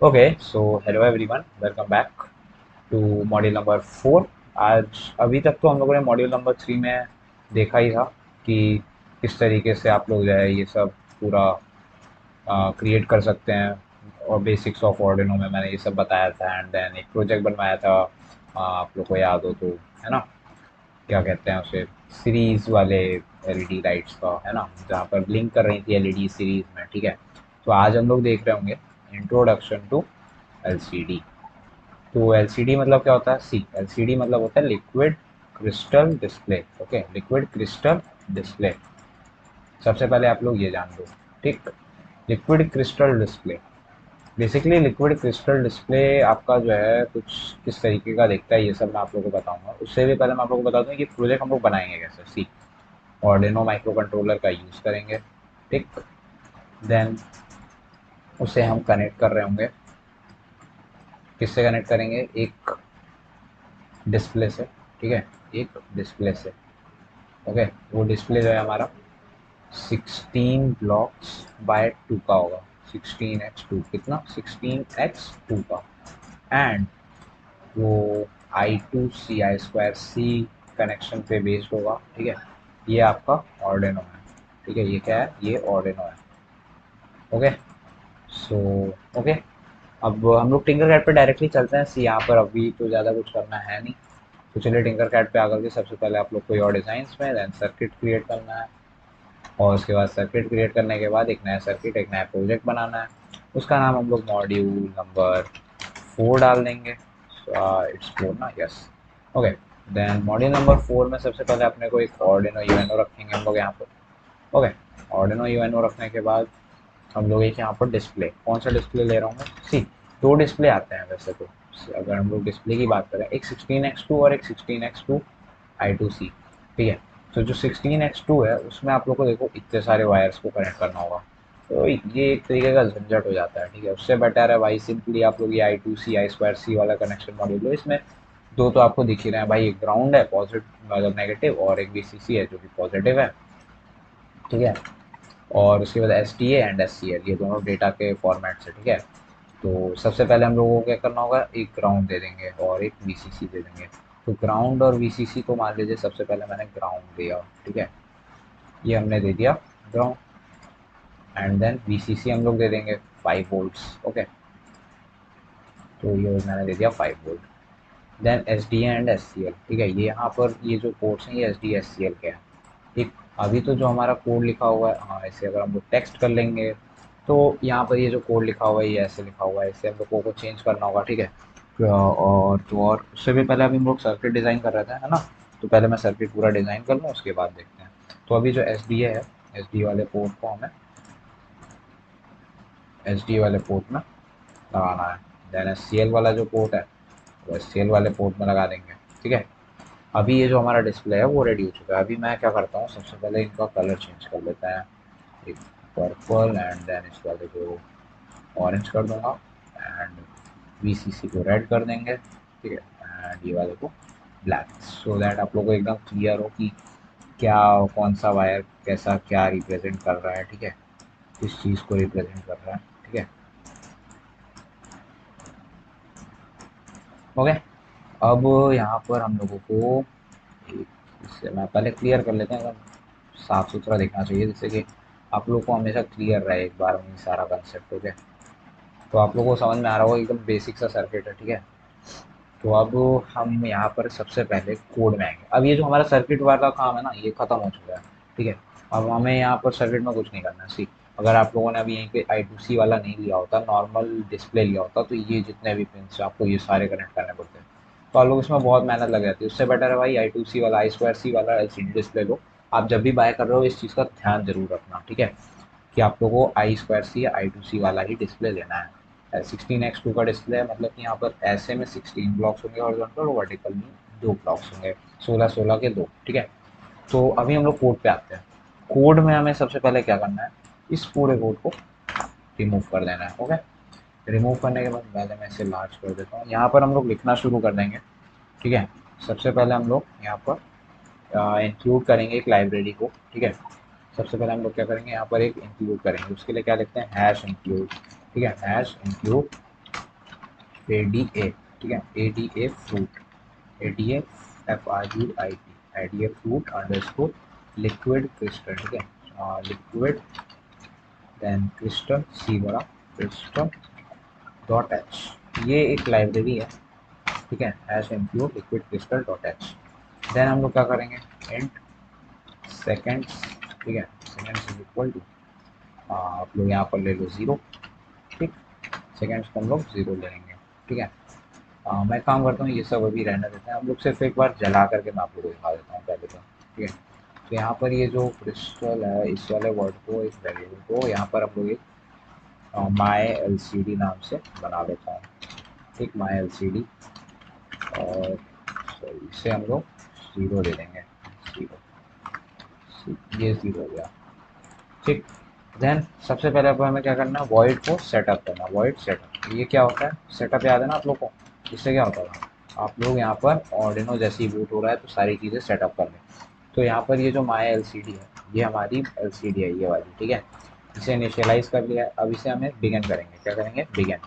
Okay so hello everyone, welcome back to module number 4। आज अभी तक तो हम लोगों ने मॉड्यूल नंबर 3 में देखा ही था कि किस तरीके से आप लोग जो है ये सब पूरा क्रिएट कर सकते हैं। और बेसिक्स ऑफ ऑर्डिनो में मैंने ये सब बताया था एंड देन एक प्रोजेक्ट बनवाया था। आप लोग को याद हो तो, है ना, क्या कहते हैं उसे, सीरीज़ वाले एलईडी लाइट्स का, है ना, जहाँ पर ब्लिंक कर रही थी एलईडी सीरीज़ में। ठीक है, तो आज हम लोग देख रहे होंगे इंट्रोडक्शन टू एलसीडी। तो एलसीडी मतलब क्या होता है? सी एलसीडी मतलब होता है liquid crystal display. Okay, liquid crystal display, सबसे पहले आप लोग ये जान लो। ठीक, liquid crystal display, basically liquid crystal display आपका जो है कुछ किस तरीके का दिखता है ये सब मैं आप लोगों को बताऊंगा। उससे भी पहले मैं आप लोगों को बता दूं कि प्रोजेक्ट हम लोग बनाएंगे कैसे। सी ऑर्डिनो माइक्रो कंट्रोलर का यूज़ करेंगे। ठीक, देन उसे हम कनेक्ट कर रहे होंगे। किससे कनेक्ट करेंगे? एक डिस्प्ले से। ठीक है, एक डिस्प्ले से। ओके, वो डिस्प्ले जो है हमारा 16 ब्लॉक्स बाय 2 का होगा। 16x2 कितना? 16x2 का। एंड वो I2C I2C कनेक्शन पे बेस्ड होगा। ठीक है, ये आपका ऑर्डिनो है। ठीक है, ये क्या है? ये ऑर्डिनो है। ओके, सो ओके, अब हम लोग टिंकर कैड पे डायरेक्टली चलते हैं। सी यहाँ पर अभी तो ज़्यादा कुछ करना है नहीं। तो चलिए टिंकर कैड पे आकर के सबसे पहले आप लोग कोई और डिज़ाइंस में देन सर्किट क्रिएट करना है। और उसके बाद सर्किट क्रिएट करने के बाद एक नया सर्किट, एक नया प्रोजेक्ट बनाना है। उसका नाम हम लोग मॉड्यूल नंबर 4 डाल देंगे। इट्स 4 ना? Yes. Okay, then module number 4 में सबसे पहले अपने को एक ऑर्डिनो यूएनओ रखेंगे हम लोग यहाँ पर। ओके, ऑर्डिनो यूएनओ रखने के बाद हम लोग एक यहाँ पर डिस्प्ले, कौन सा डिस्प्ले ले रहा हूँ मैं? सी दो डिस्प्ले आते हैं वैसे तो। अगर हम लोग डिस्प्ले की बात करें, एक 16x2 और एक 16x2 I2C। ठीक है, तो जो 16x2 है उसमें आप लोग को देखो इतने सारे वायर्स को कनेक्ट करना होगा, तो ये एक तरीके का झंझट हो जाता है। ठीक है, उससे बेटर है भाई सिंपली आप लोग ये I2C I2C वाला कनेक्शन मॉड्यूल लो। इसमें दो तो आपको दिख ही रहे हैं भाई, एक ग्राउंड है पॉजिटिव मतलब नेगेटिव, और एक VCC है जो कि पॉजिटिव है। ठीक है, और उसके बाद SDA एंड SCL, ये दोनों डेटा के फॉर्मेट से। ठीक है, तो सबसे पहले हम लोगों को क्या करना होगा, एक ग्राउंड दे देंगे और एक VCC दे देंगे। तो ग्राउंड और VCC को मान लीजिए सबसे पहले मैंने ग्राउंड दिया। ठीक है, ये हमने दे दिया ग्राउंड। एंड देन VCC हम लोग दे देंगे 5 वोल्ट्स। ओके, तो ये मैंने दे दिया 5 volt. Then SDA and SCL। ठीक है, ये यहाँ पर ये जो पोर्ट्स हैं ये SDA SCL के हैं। ठीक, अभी तो जो हमारा कोड लिखा हुआ है, हाँ, ऐसे अगर हम लोग टेक्स्ट कर लेंगे तो यहाँ पर ये जो कोड लिखा हुआ है ये ऐसे लिखा हुआ है, इसे हम लोग को चेंज करना होगा। ठीक है, और तो और उससे भी पहले अभी हम लोग सर्किट डिज़ाइन कर रहे थे, है ना। तो पहले मैं सर्किट पूरा डिज़ाइन कर लूँ, उसके बाद देखते हैं। तो अभी जो SDA है, SDA वाले पोर्ट को हमें SDA वाले पोर्ट में लगाना है। देन SCL वाला जो पोर्ट है वो SCL वाले पोर्ट में लगा देंगे। ठीक है, अभी ये जो हमारा डिस्प्ले है वो रेडी हो चुका है। अभी मैं क्या करता हूँ, सबसे पहले इनका कलर चेंज कर लेते हैं। एक पर्पल एंड देन इस वाले को ऑरेंज कर दूंगा। एंड VCC को रेड कर देंगे। ठीक है, एंड ये वाले को ब्लैक, सो दैट आप लोगों को एकदम क्लियर हो कि क्या, कौन सा वायर कैसा क्या रिप्रेजेंट कर रहा है। ठीक है, किस चीज़ को रिप्रेजेंट कर रहा है। ठीक है, ओके। अब यहाँ पर हम लोगों को एक, इससे मैं पहले क्लियर कर लेते हैं, एकदम साफ सुथरा दिखना चाहिए जिससे कि आप लोग को हमेशा क्लियर रहे एक बार में सारा कंसेप्ट। ओके, तो आप लोगों को समझ में आ रहा होगा, एकदम बेसिक सा सर्किट है। ठीक है, तो अब हम यहाँ पर सबसे पहले कोड में आएंगे। अब ये जो हमारा सर्किट वाला काम है ना ये खत्म हो चुका है। ठीक है, अब हमें यहाँ पर सर्किट में कुछ नहीं करना है। सी अगर आप लोगों ने अभी यहीं पे I2C वाला नहीं लिया होता, नॉर्मल डिस्प्ले लिया होता, तो ये जितने भी पिन आपको ये सारे कनेक्ट करने पड़ते हैं। तो आप लोग इसमें बहुत मेहनत लग जाती है। उससे बेटर है भाई I2C वाला I2C वाला LCD डिस्प्ले लो। आप जब भी बाय कर रहे हो इस चीज़ का ध्यान जरूर रखना। ठीक है, कि आप लोगों को I2C या I2C वाला ही डिस्प्ले लेना है। 16x2 का डिस्प्ले है, मतलब कि यहाँ पर ऐसे में 16 ब्लॉक्स होंगे हॉरिजॉन्टल, और वर्टिकल में 2 ब्लॉक्स होंगे, 16 16 के 2। ठीक है, तो अभी हम लोग कोड पे आते हैं। कोड में हमें सबसे पहले क्या करना है, इस पूरे कोड को रिमूव कर देना है। ओके, रिमूव करने के बाद पहले मैं इसे लार्ज कर देता हूँ। यहाँ पर हम लोग लिखना शुरू कर देंगे। ठीक है, सबसे पहले हम लोग यहाँ पर इंक्लूड करेंगे एक लाइब्रेरी को। ठीक है, सबसे पहले हम लोग क्या करेंगे, यहाँ पर एक इंक्लूड करेंगे। उसके लिए क्या लिखते हैं, हैश इंक्लूड। ठीक है, हैश इंक्लूड ADA, ठीक है, ADA fruit, ADA FRUIT, ADA fruit underscore liquid crystal, ठीक है, लिक्विड देन क्रिस्टल सी बड़ा क्रिस्टल डॉट एच, ये एक लाइब्रेरी है, ठीक है, hash include liquid crystal dot h. Then हम लोग क्या करेंगे, इंट सेकेंड्स, ठीक है, सेकेंड्स इज इक्वल टू, आप लोग यहाँ पर ले लो 0, ठीक, सेकेंड्स को हम लोग 0 ले लेंगे, ठीक है। मैं काम करता हूँ, ये सब अभी रहने देते हैं, हम लोग सिर्फ एक बार जला करके मैं आप लोग को दिखा देता हूँ पहले तो, ठीक है। तो यहाँ पर ये जो क्रिस्टल है, इस वाले वर्ड को, इस वेरिएबल को यहाँ पर हम लोग एक माई एल सी डी नाम से बना लेता हूँ, ठीक, माई एल सी डी, और इसे हम लोग 0 ले लेंगे, 0, ये 0 हो गया, ठीक। देन सबसे पहले अब हमें क्या करना है, वॉइड को सेटअप करना, वॉइड सेटअप, ये क्या होता है, सेटअप याद है ना आप लोग को, इससे क्या होता है, आप लोग यहाँ पर ऑर्डिनो जैसे ही बूट हो रहा है तो सारी चीज़ें सेटअप कर लें। तो यहाँ पर ये जो माई एल सी डी है, ये हमारी एल सी डी है, ये वाली, ठीक है, इसे इनिशियलाइज कर लिया है। अब इसे हमें बिगन करेंगे, क्या करेंगे, बिगन,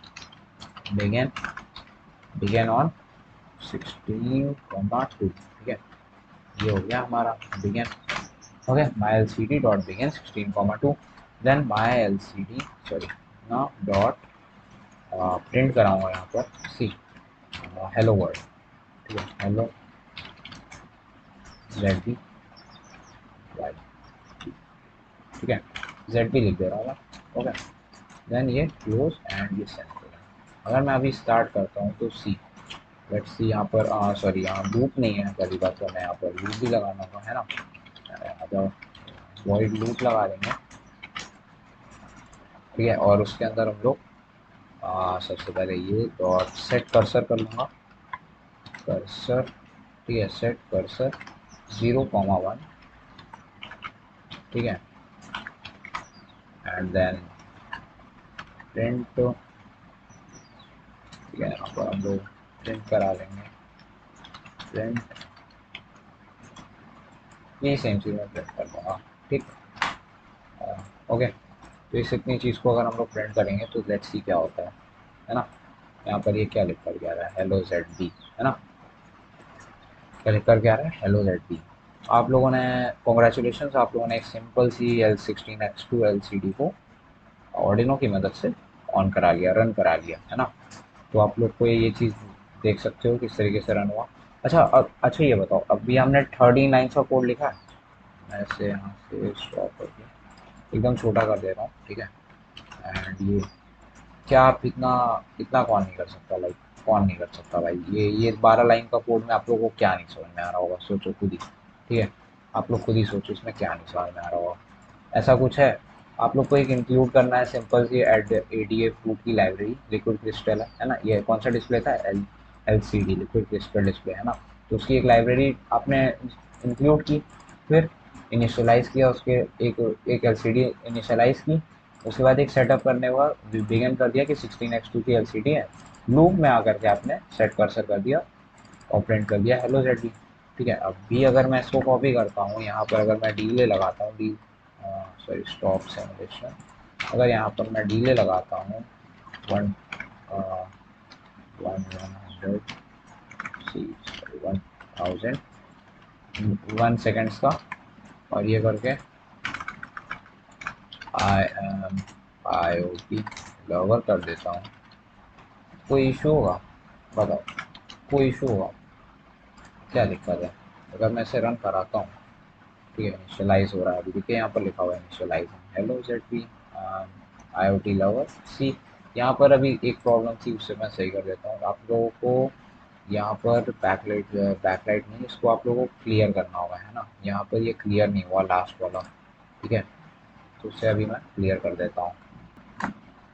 बिगन, बिगन ऑन 16,2, ठीक है, ये हो गया हमारा begin, okay, my L C D dot begin 16,2, then my L C D, sorry ना, डॉट प्रिंट कराऊंगा यहाँ पर सी, हेलो वर्ल्ड, ठीक है, हेलो जेड बी वाई, ठीक है, जेड बी लिख दे रहा हूँ मैं, ओके। देन ये क्लोज एंड ये सेंटर। अगर मैं अभी स्टार्ट करता हूँ तो सी, लेट्स सी यहाँ पर, सॉरी यहाँ लूप नहीं है, पहली बात तो मैं यहाँ पर लूप भी लगाना होगा, है ना, तो वॉइड लूप लगा देंगे, ठीक है, और उसके अंदर हम लोग सबसे पहले ये डॉट सेट कर्सर कर लूँगा, कर्सर, ठीक है, सेट कर्सर 0,1, ठीक है, एंड देन प्रिंट, ठीक है, यहाँ पर हम लोग प्रिंट करा लेंगे, प्रिंट, ये सेम चीज़ में प्रिंट कर दूँगा, ठीक, ओके। तो इस इतनी चीज़ को अगर हम लोग प्रिंट करेंगे तो लेट्स सी क्या होता है ना। यहाँ पर ये क्या लिख कर के आ रहा है, हेलो जेड बी, है ना, क्या लिख कर के आ रहा है, हेलो जेड बी। आप लोगों ने, कॉन्ग्रेचुलेशन, आप लोगों ने एक सिंपल सी L16X2 LCD को ऑर्डिनो की मदद से ऑन करा लिया, रन करा लिया, है ना। तो आप लोग को ये चीज़ देख सकते हो किस तरीके से रन हुआ। अच्छा, अब अच्छा ये बताओ, अभी हमने 13 लाइन्स का कोड लिखा है, मैं ऐसे यहाँ से स्टॉप करके एकदम छोटा कर दे रहा हूँ, ठीक है, एंड ये क्या आप इतना इतना कौन नहीं कर सकता, लाइक कौन नहीं कर सकता भाई, ये 12 लाइन का कोड में आप लोगों को क्या नहीं समझ में आ रहा होगा, सोचो खुद ही, ठीक है, आप लोग खुद ही सोचो इसमें क्या नहीं समझ में आ रहा होगा। ऐसा कुछ है, आप लोग को एक इंक्लूड करना है सिंपल सी ADA फ्रूट की लाइब्रेरी, लिक्विड क्रिस्टल है ना, ये कौन सा डिस्प्ले था, LCD लिक्विड क्रिस्टल डिस्प्ले, है ना। तो उसकी एक लाइब्रेरी आपने इंक्लूड की, फिर इनिशियलाइज़ किया उसके, एक LCD इनिशियलाइज़ की, उसके बाद एक सेटअप करने के बाद बिगिन कर दिया कि 16X2 की LCD है, लूप में आकर के आपने सेट कर्सर कर दिया और प्रिंट कर दिया हेलो जेड बी, ठीक है। अब भी अगर मैं इसको कॉपी करता हूँ, यहाँ पर अगर मैं डीले लगाता हूँ, डी, सॉरी स्टॉप सिमुलेशन, अगर यहाँ पर मैं डीले लगाता हूँ 100 सी, 1000 1 सेकेंड्स का, और ये करके आई एम IoT लवर कर देता हूँ, कोई इशू होगा, बताओ, कोई इशू होगा, क्या दिक्कत है। अगर मैं इसे रन कराता हूँ, ठीक है, इनिशियलाइज हो रहा है, अभी देखिए यहाँ पर लिखा हुआ है initialize, hello Z B IoT lover C. यहाँ पर अभी एक प्रॉब्लम थी, उससे मैं सही कर देता हूँ आप लोगों को। यहाँ पर बैकलाइट, बैकलाइट नहीं, इसको आप लोगों को क्लियर करना होगा, है ना, यहाँ पर ये क्लियर नहीं हुआ लास्ट वाला, ठीक है, तो उससे अभी मैं क्लियर कर देता हूँ,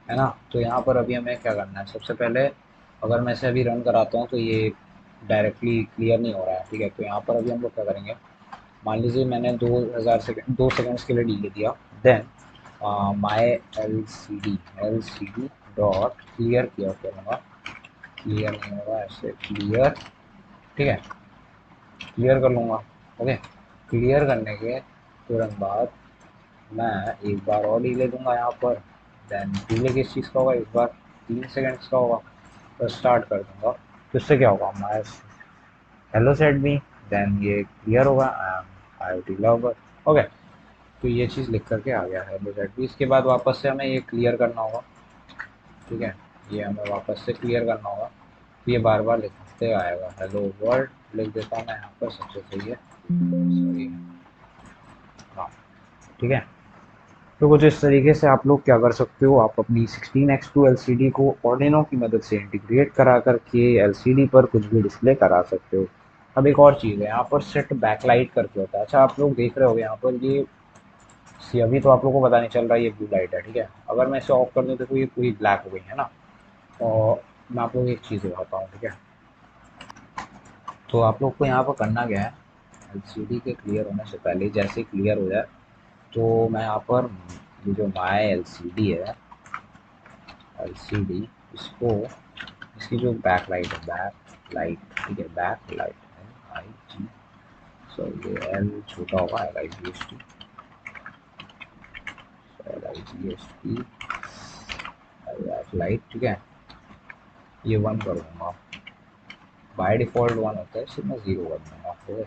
है ना। तो यहाँ पर अभी हमें क्या करना है, सबसे पहले अगर मैं इसे अभी रन कराता हूँ तो ये डायरेक्टली क्लियर नहीं हो रहा है, ठीक है। तो यहाँ पर अभी हम लोग क्या करेंगे, मान लीजिए मैंने 2000 सेकेंड 2 सेकेंड्स के लिए डिले दिया, then my L C D dot clear किया करूँगा, क्लियर नहीं होगा ऐसे, क्लियर, ठीक है, क्लियर कर लूँगा, ओके। क्लियर करने के तुरंत बाद मैं एक बार और डिले दूंगा यहाँ पर, देन डिले किस चीज़ का होगा, इस बार 3 सेकेंड्स का होगा, तो स्टार्ट कर दूंगा, तो इससे क्या होगा, माई हेलो सेट भी, देन ये क्लियर होगा, I am I O T lover. Okay, तो ये चीज़ लिख करके आ गया हेलो सेट भी। इसके बाद वापस से हमें ये क्लियर करना होगा, ठीक है, ये हमें वापस से क्लियर करना होगा। तो ये बार बार लिखते आएगा, हेलो वर्ल्ड लिख देता हूँ मैं यहाँ पर, सबसे सही है, सही है, हाँ, ठीक है। तो कुछ इस तरीके से आप लोग क्या कर सकते हो, आप अपनी 16x2 एलसीडी को ऑर्डिनो की मदद से इंटीग्रेट करा करके एलसीडी पर कुछ भी डिस्प्ले करा सकते हो। अब एक और चीज़ है, यहाँ पर सेट बैकलाइट करके होता है। अच्छा, आप लोग देख रहे हो यहाँ पर ये सी, अभी तो आप लोगों को पता नहीं चल रहा है ये ब्लू लाइट है, ठीक है। अगर मैं इसे ऑफ कर दूँ तो ये पूरी ब्लैक हो गई है ना। और मैं आप लोग एक चीज़ दिखाता हूँ, ठीक है। तो आप लोग को यहाँ पर करना क्या है, एलसीडी के क्लियर होने से पहले, जैसे क्लियर हो जाए तो मैं यहाँ पर ये जो माई एलसीडी है, एलसीडी, इसको, इसकी जो बैक लाइट है, बैक लाइट, ठीक है, बैक लाइट, आई जी, सॉरी ये एल छोटा होगा, L I G S T, L I G S T, back light, ठीक है, ये वन कर दूंगा। बाय डिफ़ॉल्ट वन होता है, सिर्फ मैं ज़ीरो कर दूंगा। फिर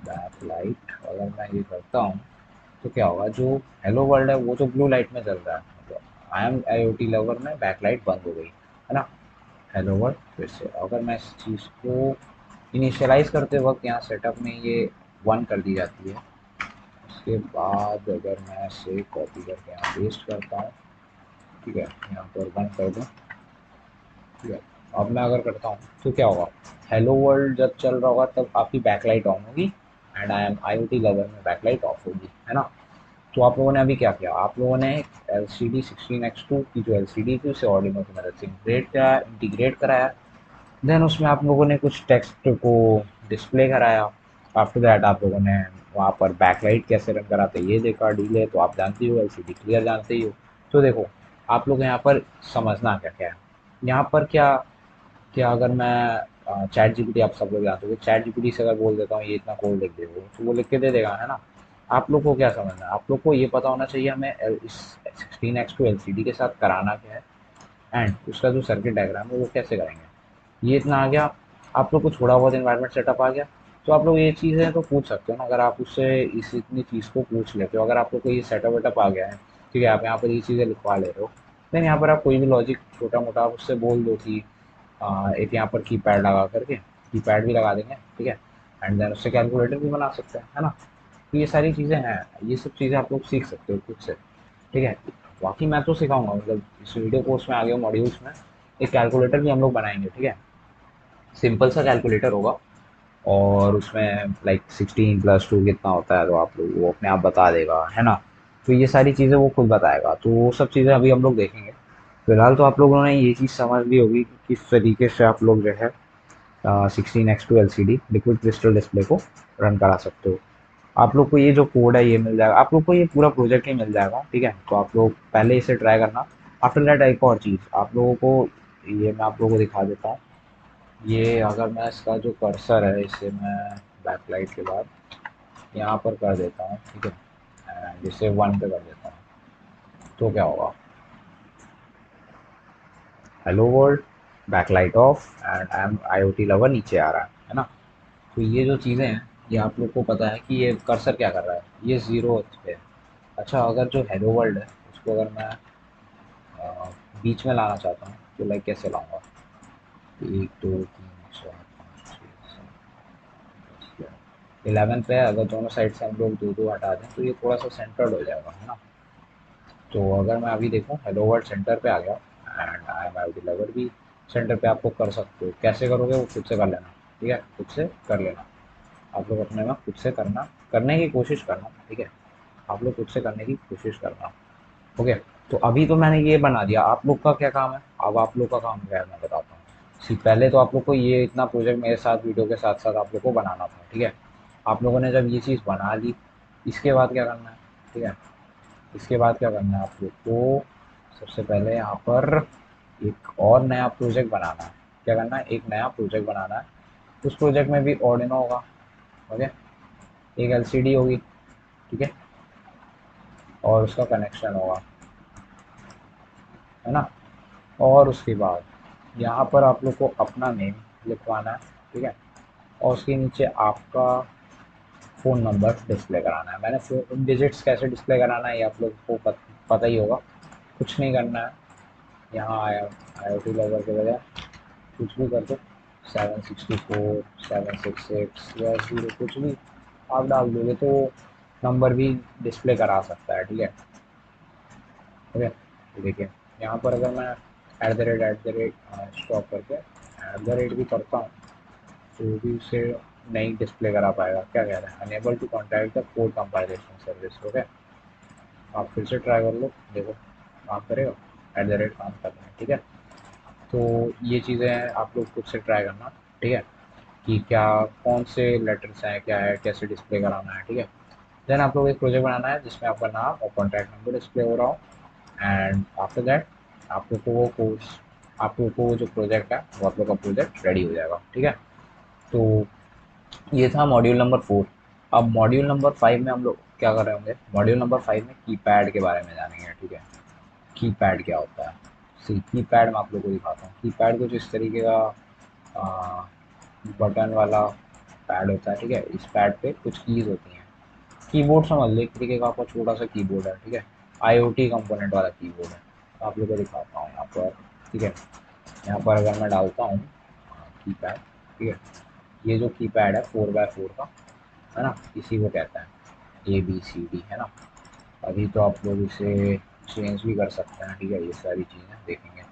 बैक लाइट अगर मैं ये करता हूँ तो क्या होगा, जो हेलो वर्ल्ड है वो तो ब्लू लाइट में चल रहा है, मतलब I am I O T lover में बैक लाइट बंद हो गई है ना। हेलो वर्ल्ड फिर से अगर मैं इस चीज़ को इनिशियलाइज़ करते वक्त यहाँ सेटअप में ये वन कर दी जाती है। उसके बाद अगर मैं इसे कॉपी करके यहाँ पेस्ट करता हूँ, ठीक है, यहाँ पर वन कर दूँ, ठीक है। अब मैं अगर करता हूँ तो क्या होगा, हेलो वर्ल्ड जब चल रहा होगा तब आपकी बैकलाइट ऑन होगी, and I am I O T lover में बैकलाइट ऑफ होगी, है ना। तो आप लोगों ने अभी क्या किया, आप लोगों ने एल सी डी 16x2 की जो एल सी डी थी उसे ऑर्डिनो की मदद से इंटीग्रेट कराया। देन उसमें आप लोगों ने कुछ टेक्स्ट को डिस्प्ले कराया। आफ्टर दैट आप लोगों ने वहाँ पर बैकलाइट कैसे रन कराते ये देखा, डीले तो आप जानते ही हो, एल सी डी क्लियर जानते ही हो। तो देखो, आप लोग यहाँ पर समझना क्या क्या है, यहाँ पर क्या क्या, अगर मैं चैट जीपीटी, आप सब लोग जानते हो, चैट जीपीटी से अगर बोल देता हूँ ये इतना कोड लिख दे तो वो लिख के दे देगा, है ना। आप लोग को क्या समझना है, आप लोग को ये पता होना चाहिए हमें इस 16x2 एलसीडी के साथ कराना क्या है, एंड उसका जो सर्किट डायग्राम है वो कैसे करेंगे, ये इतना आ गया। आप लोग को थोड़ा बहुत इन्वायरमेंट सेटअप आ गया, तो आप लोग ये चीज़ें तो पूछ सकते हो ना, अगर आप उससे इस इतनी चीज़ को पूछ लेते हो, अगर आप लोग को ये सेटअप वेटअप आ गया है, ठीक है, आप यहाँ पर ये चीज़ें लिखवा ले रहे हो, देन यहाँ पर आप कोई भी लॉजिक छोटा मोटा आप उससे बोल दो कि एक यहाँ पर कीपैड लगा करके, कीपैड भी लगा देंगे, ठीक है, एंड देन उससे कैलकुलेटर भी बना सकते हैं, है ना। तो ये सारी चीज़ें हैं, ये सब चीज़ें आप लोग सीख सकते हो खुद से, ठीक है। बाकी मैं तो सिखाऊंगा, मतलब इस वीडियो कोर्स में आगे मॉड्यूल्स में एक कैलकुलेटर भी हम लोग बनाएंगे, ठीक है। सिंपल सा कैलकुलेटर होगा, और उसमें लाइक 16+2 कितना होता है तो आप लोग वो अपने आप बता देगा, है ना। तो ये सारी चीज़ें वो खुद बताएगा, तो वो सब चीज़ें अभी हम लोग देखेंगे। फिलहाल तो आप लोगों ने ये चीज़ समझ ली होगी कि किस तरीके से आप लोग जो है 16x2 L C D liquid crystal display को रन करा सकते हो। आप लोग को ये जो कोड है ये मिल जाएगा, आप लोग को ये पूरा प्रोजेक्ट ही मिल जाएगा, ठीक है। तो आप लोग पहले इसे ट्राई करना। आफ्टर दैट एक और चीज़ आप लोगों को, ये मैं आप लोगों को दिखा देता हूँ। ये अगर मैं इसका जो कर्सर है इसे मैं बैकलाइट के बाद यहाँ पर कर देता हूँ, ठीक है, एंड इसे वन पे कर देता हूँ, तो क्या होगा, hello world, backlight off, and I am I O T lover नीचे आ रहा है ना। तो ये जो चीज़ें हैं ये आप लोग को पता है कि ये कर्सर क्या कर रहा है, ये ज़ीरो पे है। अच्छा, अगर जो हेलो वर्ल्ड है उसको अगर मैं बीच में लाना चाहता हूँ तो लाइक कैसे लाऊंगा, 1 2 3 4 5 6 7 11 पे है, अगर दोनों साइड से हम लोग दो दो हटा दें तो ये थोड़ा सा सेंटर्ड हो जाएगा, है ना। तो अगर मैं अभी देखूँ हेलो वर्ल्ड सेंटर पे आ गया, and I am I deliver भी सेंटर पे, आपको कर सकते हो, कैसे करोगे वो खुद से कर लेना, ठीक है, खुद से कर लेना। आप लोग अपने में खुद से करने की कोशिश करना, ठीक है, आप लोग खुद से करने की कोशिश करना। ओके, तो अभी तो मैंने ये बना दिया, आप लोग का क्या काम है, अब आप लोग का काम क्या है मैं बताता हूँ। पहले तो आप लोग को ये इतना प्रोजेक्ट मेरे साथ वीडियो के साथ साथ आप लोग को बनाना था, ठीक है। आप लोगों ने जब ये चीज़ बना ली, इसके बाद क्या करना है, ठीक है, इसके बाद क्या करना है आप लोग को, सबसे पहले यहाँ पर एक और नया प्रोजेक्ट बनाना है। क्या करना है, एक नया प्रोजेक्ट बनाना है। उस प्रोजेक्ट में भी ऑर्डिनो होगा, ओके, एक एलसीडी होगी, ठीक है, और उसका कनेक्शन होगा, है ना। और उसके बाद यहाँ पर आप लोग को अपना नेम लिखवाना है, ठीक है, और उसके नीचे आपका फ़ोन नंबर डिस्प्ले कराना है। मैंने फ़ोन डिजिट्स कैसे डिस्प्ले कराना है ये आप लोग को पता ही होगा। कुछ नहीं करना है, यहाँ आया IoT लवर के बजाय कुछ भी कर दो, 764 766 या 0 कुछ भी आप डाल दोगे तो नंबर भी डिस्प्ले करा सकता है, ठीक है। ठीक है, तो देखिए यहाँ पर अगर मैं @ स्टॉप करके भी करता हूँ तो भी उसे नहीं डिस्प्ले करा पाएगा। क्या कह रहा है, unable to contact the code compilation service. Okay, आप फिर से ट्राई कर लो, देखो काम करेगा, काम कर रहे हैं, ठीक है। तो ये चीज़ें आप लोग खुद से ट्राई करना, ठीक है, कि क्या कौन से लेटर्स हैं, क्या है, कैसे डिस्प्ले कराना है, ठीक है। देन आप लोग एक प्रोजेक्ट बनाना है जिसमें आपका नाम और कॉन्टैक्ट नंबर डिस्प्ले हो रहा हो, एंड आफ्टर दैट आप लोग को वो कोर्स, आप लोग को वो जो प्रोजेक्ट है वो आप लोग का प्रोजेक्ट रेडी हो जाएगा, ठीक है। तो ये था मॉड्यूल नंबर 4। अब मॉड्यूल नंबर 5 में हम लोग क्या कर रहे होंगे, मॉड्यूल नंबर 5 में कीपैड के बारे में जानेंगे, ठीक है। कीपैड क्या होता है, सी कीपैड मैं आप लोग को दिखाता हूँ। कीपैड कुछ इस तरीके का बटन वाला पैड होता है, ठीक है। इस पैड पे कुछ कीज़ होती हैं, कीबोर्ड समझ लो, एक तरीके का आपका छोटा सा कीबोर्ड है, ठीक है। IoT कंपोनेंट वाला कीबोर्ड है। तो आप लोग को दिखाता हूँ यहाँ पर, ठीक है। यहाँ पर अगर मैं डालता हूँ कीपैड, ठीक है, ये जो कीपैड है 4x4 का है ना, इसी को कहता है ABCD, है ना। अभी तो आप लोग इसे चेंज भी कर सकते हैं, ठीक है, ये सारी चीज़ें देखेंगे।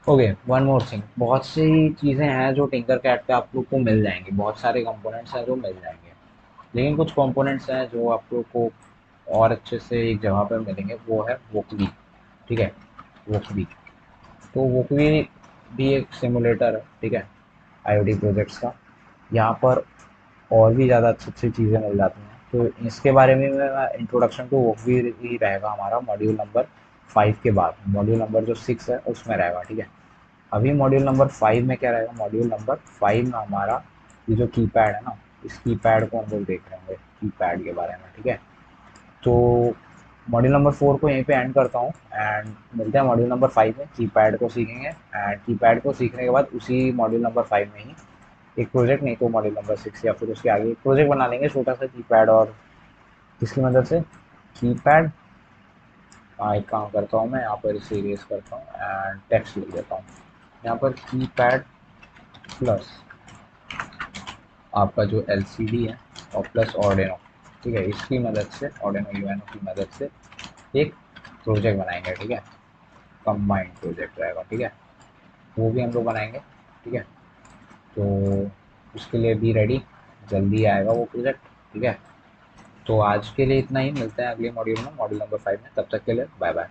ओके, वन मोर थिंग, बहुत सी चीज़ें हैं जो टिंकर कैट पे आप लोग को मिल जाएंगी, बहुत सारे कंपोनेंट्स हैं जो मिल जाएंगे, लेकिन कुछ कंपोनेंट्स हैं जो आप लोग को और अच्छे से एक जगह पर मिलेंगे, वो है वोकवी, ठीक है, वोकवी। तो वोकवी भी एक सिमुलेटर है, ठीक है, IoT प्रोजेक्ट्स का। यहाँ पर और भी ज़्यादा अच्छी अच्छी चीज़ें मिल जाती हैं, तो इसके बारे में मैं इंट्रोडक्शन टू वोकवी ही रहेगा हमारा मॉड्यूल नंबर 5 के बाद। मॉड्यूल नंबर जो 6 है उसमें रहेगा, ठीक है। अभी मॉड्यूल नंबर 5 में क्या रहेगा, मॉड्यूल नंबर 5 में हमारा ये जो कीपैड है ना, इस कीपैड को हम लोग देख रहे होंगे, कीपैड के बारे में, ठीक है। तो मॉड्यूल नंबर 4 को यहीं पे एंड करता हूँ, एंड मिलते हैं मॉड्यूल नंबर 5 में। कीपैड को सीखेंगे, एंड कीपैड को सीखने के बाद उसी मॉड्यूल नंबर 5 में ही एक प्रोजेक्ट, नहीं तो मॉड्यूल नंबर 6 या फिर उसके आगे एक प्रोजेक्ट बना लेंगे छोटा सा कीपैड और इसकी मदद से कीपैड। हाँ, एक काम करता हूँ मैं यहाँ पर इसे इरेज करता हूँ एंड टेक्स्ट लिख देता हूँ यहाँ पर, कीपैड प्लस आपका जो LCD है और प्लस ऑर्डिनो, ठीक है, इसकी मदद से, ऑर्डिनो UNO की मदद से एक प्रोजेक्ट बनाएंगे, ठीक है। कंबाइंड प्रोजेक्ट रहेगा, ठीक है, वो भी हम लोग बनाएंगे, ठीक है। तो उसके लिए भी रेडी, जल्दी आएगा वो प्रोजेक्ट, ठीक है। तो आज के लिए इतना ही, मिलते हैं अगले मॉड्यूल में, मॉड्यूल नंबर 5 में। तब तक के लिए बाय बाय।